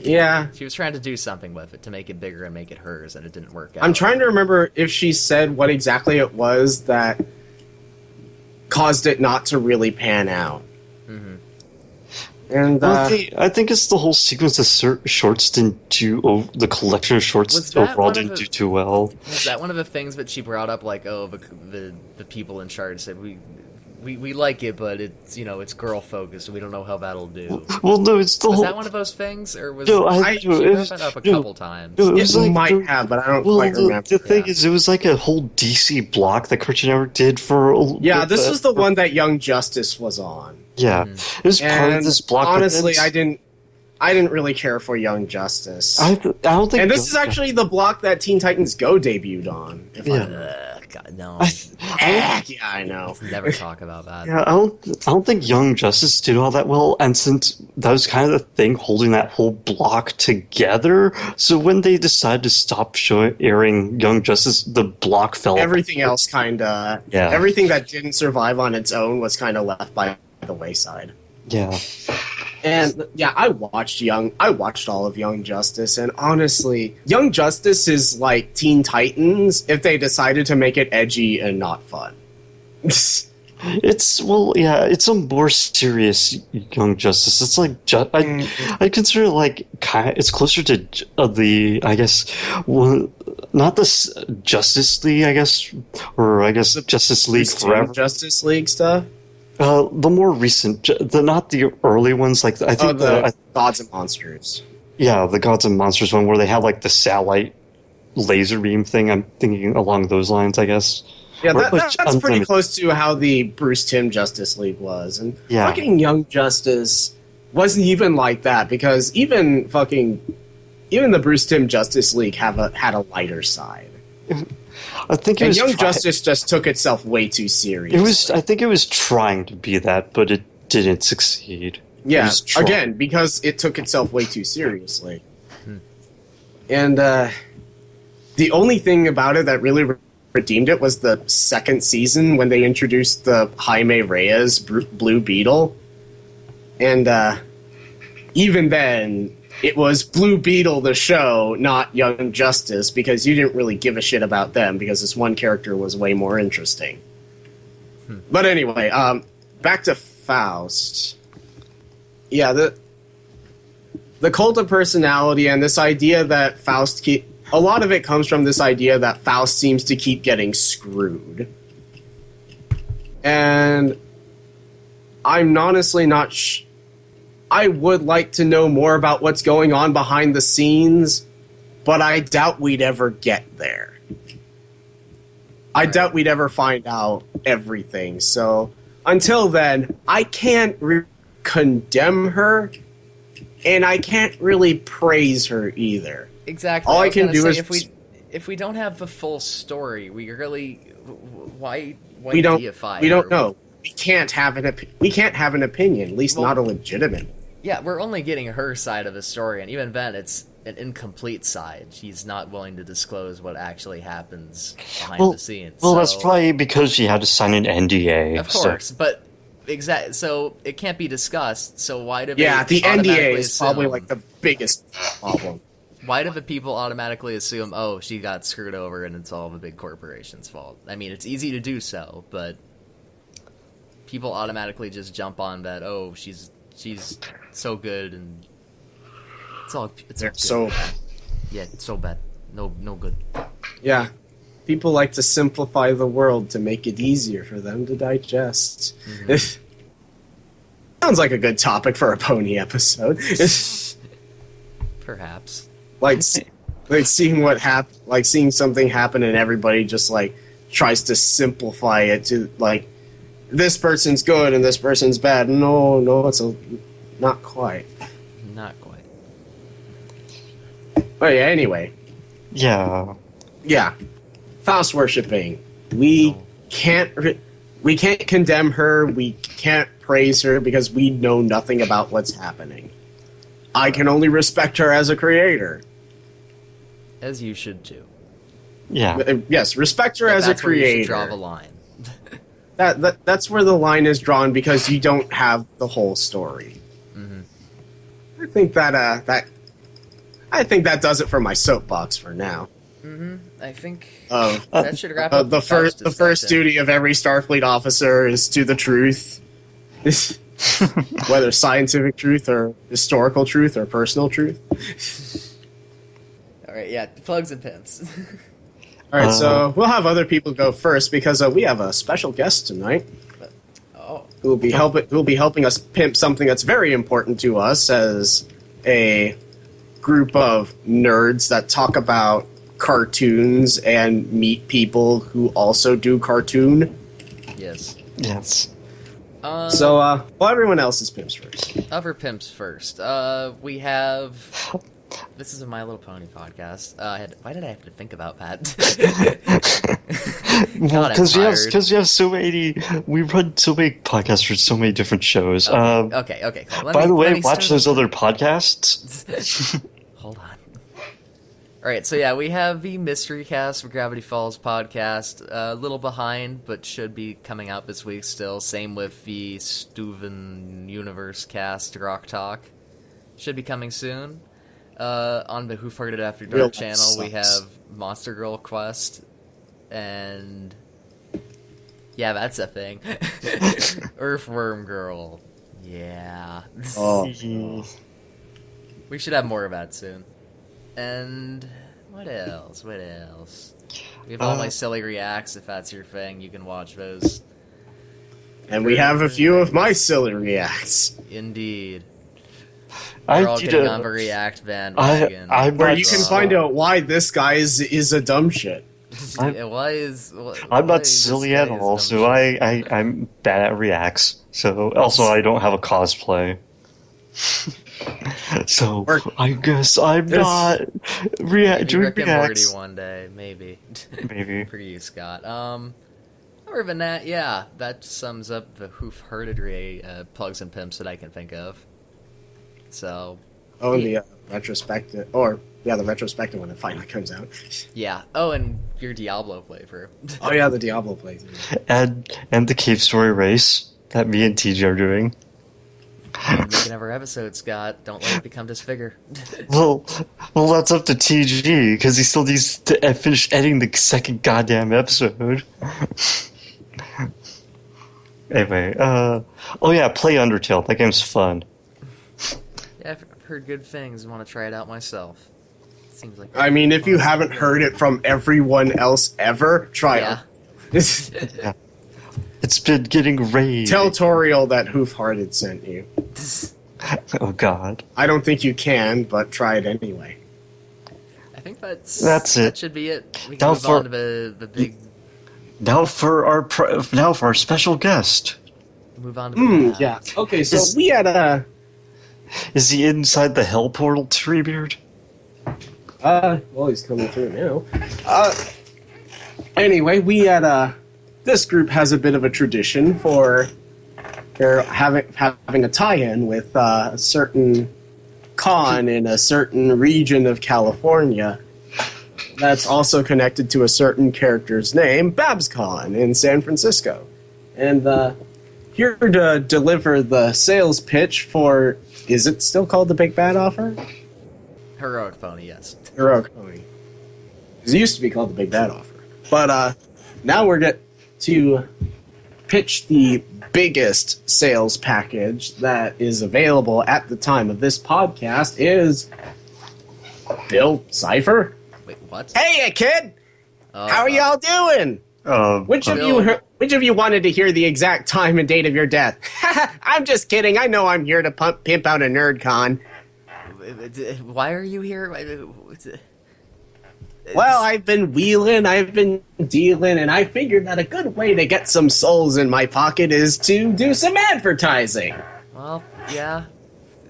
Yeah, she was trying to do something with it to make it bigger and make it hers, and it didn't work out. I'm trying to remember if she said what exactly it was that caused it not to really pan out. Mm-hmm. And I think it's the whole sequence of shorts didn't do. The collection of shorts overall didn't do too well. Was that one of the things that she brought up? Like, the people in charge said we like it, but it's girl focused, so we don't know how that'll do. Well, no, it's the was whole. that one of those things, or was she brought that up a couple times? No, it might have, but I don't quite remember. The thing is, it was like a whole DC block that Cartoon Network did for. This was the one that Young Justice was on. Yeah, it was part of this block. Honestly, I didn't really care for Young Justice. I don't think. And this is actually the block that Teen Titans Go debuted on. God, no. I know. Let's never talk about that. Yeah, I don't think Young Justice did all that well, and since that was kind of the thing holding that whole block together, so when they decided to stop airing Young Justice, the block fell. Everything else everything that didn't survive on its own was kind of left by the wayside. Yeah. And yeah, I watched all of Young Justice, and honestly, Young Justice is like Teen Titans if they decided to make it edgy and not fun. It's a more serious Young Justice. It's like I consider it like it's closer to not the Justice League, I guess, or I guess Justice League Forever. Justice League stuff. The more recent, not the early ones. Like I think the Gods and Monsters. Yeah, the Gods and Monsters one where they have like the satellite laser beam thing. I'm thinking along those lines, I guess. Yeah, that's pretty close to how the Bruce Timm Justice League was, and fucking Young Justice wasn't even like that because even the Bruce Timm Justice League had a lighter side. I think Young Justice just took itself way too seriously. I think it was trying to be that, but it didn't succeed. Yeah, again, because it took itself way too seriously. And the only thing about it that really redeemed it was the second season when they introduced the Jaime Reyes Blue Beetle. And even then, it was Blue Beetle the show, not Young Justice, because you didn't really give a shit about them because this one character was way more interesting. But anyway, back to Faust. Yeah, the cult of personality and this idea that a lot of it comes from this idea that Faust seems to keep getting screwed. And I'm honestly not I would like to know more about what's going on behind the scenes, but I doubt we'd ever get there. I doubt we'd ever find out everything. So until then, I can't condemn her, and I can't really praise her either. Exactly. All I can do is if we don't have the full story, we really why we don't deify we her? don't know. We can't have an opinion, at least not a legitimate. Yeah, we're only getting her side of the story, and even then, it's an incomplete side. She's not willing to disclose what actually happens behind the scenes. Well, so, that's probably because she had to sign an NDA. of course, but so it can't be discussed. So why do Yeah, the automatically NDA is probably assume- like the biggest problem. Why do the people automatically assume, oh, she got screwed over and it's all the big corporation's fault? I mean, it's easy to do so, but people automatically just jump on that, oh, she's so good and it's all good. So Yeah, it's so bad. No good. yeah, people like to simplify the world to make it easier for them to digest. Sounds like a good topic for a pony episode. Perhaps. like seeing seeing something happen and everybody just like tries to simplify it to like this person's good and this person's bad. No, it's not quite. Not quite. But yeah, anyway. Yeah. Yeah. Faust worshipping. We can't condemn her, we can't praise her because we know nothing about what's happening. I can only respect her as a creator. As you should too. Yeah. Yes, respect her But as a that's where you should creator. draw the line. That's where the line is drawn because you don't have the whole story. I think that does it for my soapbox for now. I think Of that should wrap up the first discussion. duty of every Starfleet officer is to the truth, whether scientific truth or historical truth or personal truth. All right, yeah, plugs and pimps. All right, so we'll have other people go first because we have a special guest tonight. Who will be helping us pimp something that's very important to us as a group of nerds that talk about cartoons and meet people who also do cartoon. Yes. Yes. So, everyone else is pimps first. Other pimps first. We have. This is a My Little Pony podcast. Why did I have to think about that? God, I'm tired. Because you have so many. We run so many podcasts for so many different shows. Okay. Cool. By the way, watch those other podcasts. Hold on. All right, so yeah, we have the Mystery Cast for Gravity Falls podcast. A little behind, but should be coming out this week still. Same with the Stuven Universe Cast Rock Talk. Should be coming soon. On the Hoof After Dark channel, we have Monster Girl Quest, and yeah, that's a thing. Earthworm Girl, yeah. We should have more of that soon. And what else? We have all my silly reacts. If that's your thing, you can watch those. And we have a few of my silly reacts. Indeed. We're all getting on the React bandwagon. Where you can find out why this guy is a dumb shit. I'm not silly at all, so I'm bad at reacts. So also I don't have a cosplay. So I guess I'm not doing Rick and reacts. Morty one day, maybe. Maybe. For you, Scott. Other than that, yeah, that sums up the Hoof Hereditary plugs and pimps that I can think of. So. The retrospective, the retrospective when it finally comes out. Yeah. Oh, and your Diablo playthrough. Oh yeah, the Diablo playthrough. And the Cave Story race that me and TJ are doing. Make another episode, Scott. Don't let it become disfigure. Well, that's up to TG because he still needs to finish editing the second goddamn episode. Anyway, play Undertale. That game's fun. Yeah, I've heard good things. I want to try it out myself. Seems like. I mean, if you haven't heard it from everyone else ever, try it. Yeah. It's been getting raid. Tell Toriel that Hoof-Hearted sent you. Oh God. I don't think you can, but try it anyway. I think that's it. That should be it. We can move on to the big. Now for our special guest. Move on to the yeah. Okay, so we had Is he inside the hell portal, Treebeard? Well, he's coming through now. Anyway, we at, this group has a bit of a tradition for having a tie-in with a certain con in a certain region of California that's also connected to a certain character's name, BabsCon in San Francisco. And here to deliver the sales pitch for, is it still called the Big Bad Offer? Heroic Pony, yes. Heroic Pony. It used to be called the Big Bad Offer. But now we're get to pitch the biggest sales package that is available at the time of this podcast is Bill Cipher. Wait, what? Hey, kid! How are y'all doing? Which of you wanted to hear the exact time and date of your death? I'm just kidding. I know I'm here to pimp out a nerd con. Why are you here? Well, I've been wheeling, I've been dealing, and I figured that a good way to get some souls in my pocket is to do some advertising. Well, yeah.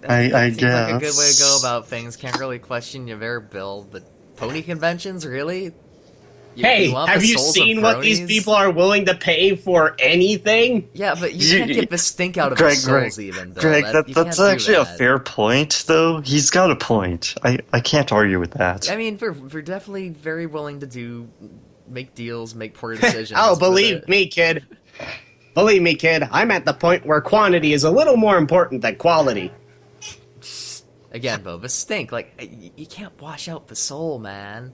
I Seems guess. like a good way to go about things. Can't really question you there, Bill. But pony conventions, really? Hey, have you seen what these people are willing to pay for anything? Yeah, but you can't get the stink out of Greg, the souls, even. Though. Greg, you that's can't do actually a that. fair point, though. He's got a point. I can't argue with that. I mean, we're definitely very willing to make deals, make poor decisions. Oh, believe me, kid. Believe me, kid. I'm at the point where quantity is a little more important than quality. Again, Bo, the stink. Like, you can't wash out the soul, man.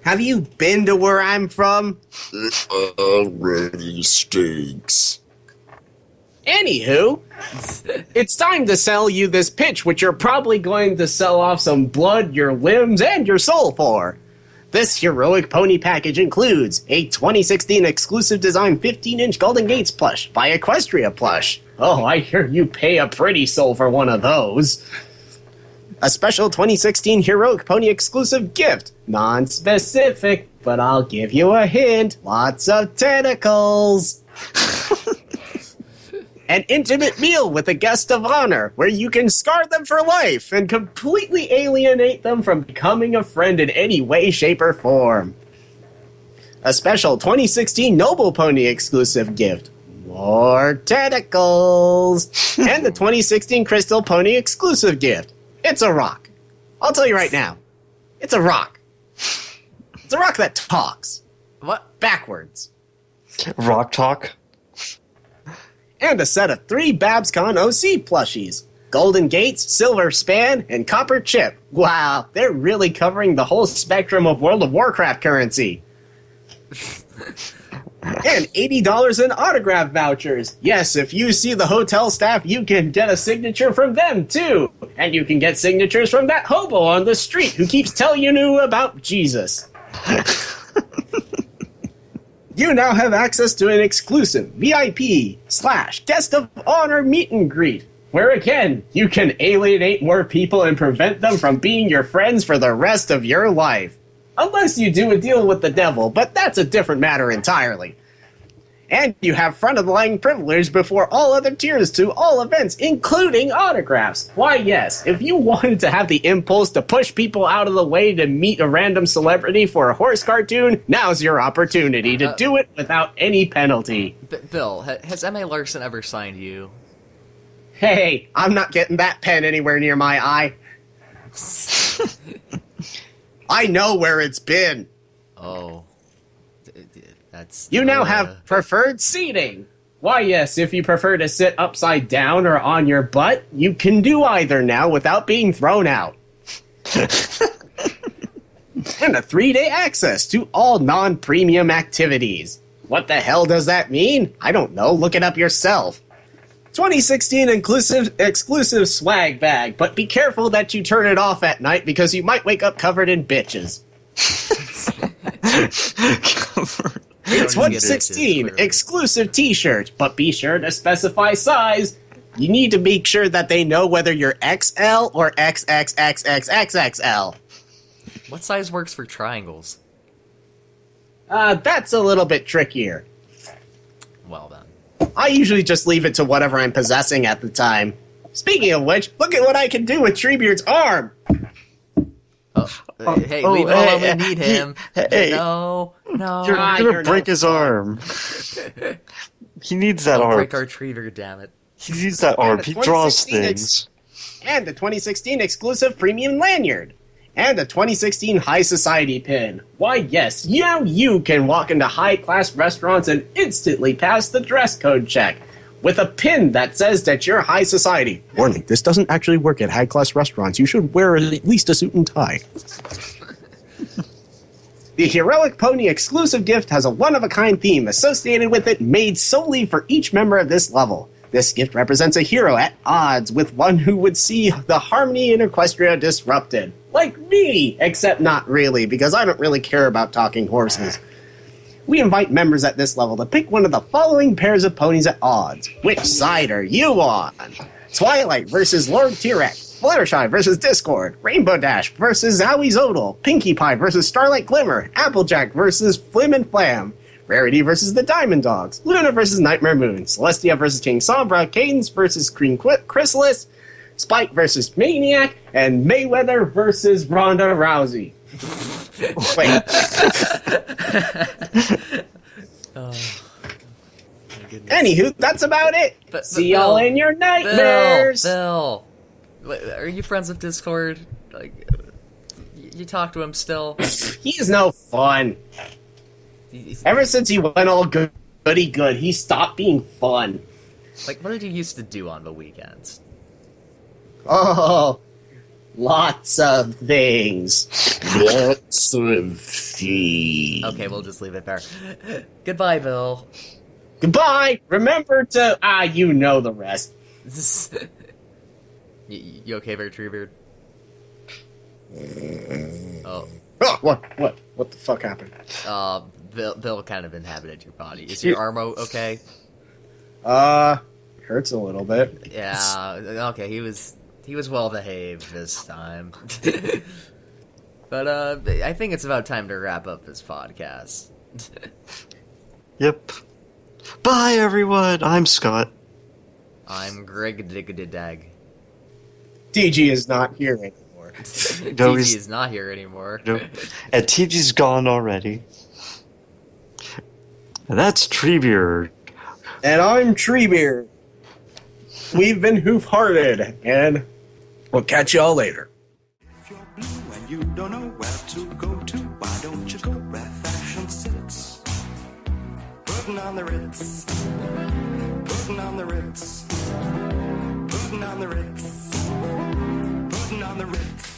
Have you been to where I'm from? It already stinks. Anywho, it's time to sell you this pitch, which you're probably going to sell off some blood, your limbs, and your soul for. This heroic pony package includes a 2016 exclusive design 15-inch Golden Gates plush by Equestria plush. Oh, I hear you pay a pretty soul for one of those. A special 2016 Heroic Pony exclusive gift. Non-specific, but I'll give you a hint. Lots of tentacles. An intimate meal with a guest of honor, where you can scar them for life and completely alienate them from becoming a friend in any way, shape, or form. A special 2016 Noble Pony exclusive gift. More tentacles. And the 2016 Crystal Pony exclusive gift. It's a rock. I'll tell you right now. It's a rock. It's a rock that talks. What? Backwards. Rock talk? And a set of 3 BabsCon OC plushies. Golden Gates, Silver Span, and Copper Chip. Wow, they're really covering the whole spectrum of World of Warcraft currency. And $80 in autograph vouchers. Yes, if you see the hotel staff, you can get a signature from them, too. And you can get signatures from that hobo on the street who keeps telling you about Jesus. You now have access to an exclusive VIP/guest of honor meet and greet, where again, you can alienate more people and prevent them from being your friends for the rest of your life. Unless you do a deal with the devil, but that's a different matter entirely. And you have front-of-the-line privilege before all other tiers to all events, including autographs. Why, yes, if you wanted to have the impulse to push people out of the way to meet a random celebrity for a horse cartoon, now's your opportunity to do it without any penalty. Bill, has M.A. Larson ever signed you? Hey, I'm not getting that pen anywhere near my eye. I know where it's been. Oh. That's... You now have preferred seating. Why, yes, if you prefer to sit upside down or on your butt, you can do either now without being thrown out. And a 3-day access to all non-premium activities. What the hell does that mean? I don't know. Look it up yourself. 2016 exclusive swag bag, but be careful that you turn it off at night because you might wake up covered in bitches. It's 2016 exclusive t-shirt, but be sure to specify size. You need to make sure that they know whether you're XL or XXXXXXL. What size works for triangles? That's a little bit trickier. Well then. I usually just leave it to whatever I'm possessing at the time. Speaking of which, look at what I can do with Treebeard's arm! Hey, leave him alone. We need him. No. You're gonna break his arm. He needs that arm. Break our Treebeard, damn it. He needs that arm. He draws things. And the 2016 exclusive premium lanyard. And a 2016 High Society pin. Why, yes, you can walk into high-class restaurants and instantly pass the dress code check with a pin that says that you're high society. Warning, this doesn't actually work at high-class restaurants. You should wear at least a suit and tie. The Heroic Pony exclusive gift has a one-of-a-kind theme associated with it made solely for each member of this level. This gift represents a hero at odds with one who would see the harmony in Equestria disrupted. Like me! Except not really, because I don't really care about talking horses. We invite members at this level to pick one of the following pairs of ponies at odds. Which side are you on? Twilight versus Lord T-Rex. Fluttershy versus Discord. Rainbow Dash versus Zowie Zodal. Pinkie Pie versus Starlight Glimmer. Applejack versus Flim and Flam. Rarity versus the Diamond Dogs. Luna versus Nightmare Moon. Celestia versus King Sombra. Cadence versus Queen Chrysalis. Spike versus Maniac. And Mayweather versus Ronda Rousey. Wait. Anywho, that's about it. See y'all in your nightmares. Bill, are you friends with Discord? Like, you talk to him still? He's no fun. Ever since he went all goody good, he stopped being fun. Like, what did you used to do on the weekends? Oh, lots of things. Lots of things. Okay, we'll just leave it there. Goodbye, Bill. Goodbye! Remember to... you know the rest. You okay there, Treebeard? Oh. Oh, what the fuck happened? Bill kind of inhabited your body. Is your arm okay? Hurts a little bit. Yeah, okay, he was well behaved this time. But, I think it's about time to wrap up this podcast. Yep. Bye, everyone. I'm Scott. I'm GREGDAWG. DG is not here anymore. No, TG is not here anymore. No. And TG's gone already. And that's Treebeard. And I'm Treebeard. We've been Hoof-hearted, and we'll catch y'all later. If you're blue and you don't know where to go to, why don't you go where fashion sits? Putting on the Ritz. Putting on the Ritz. Putting on the Ritz. Putting on the Ritz.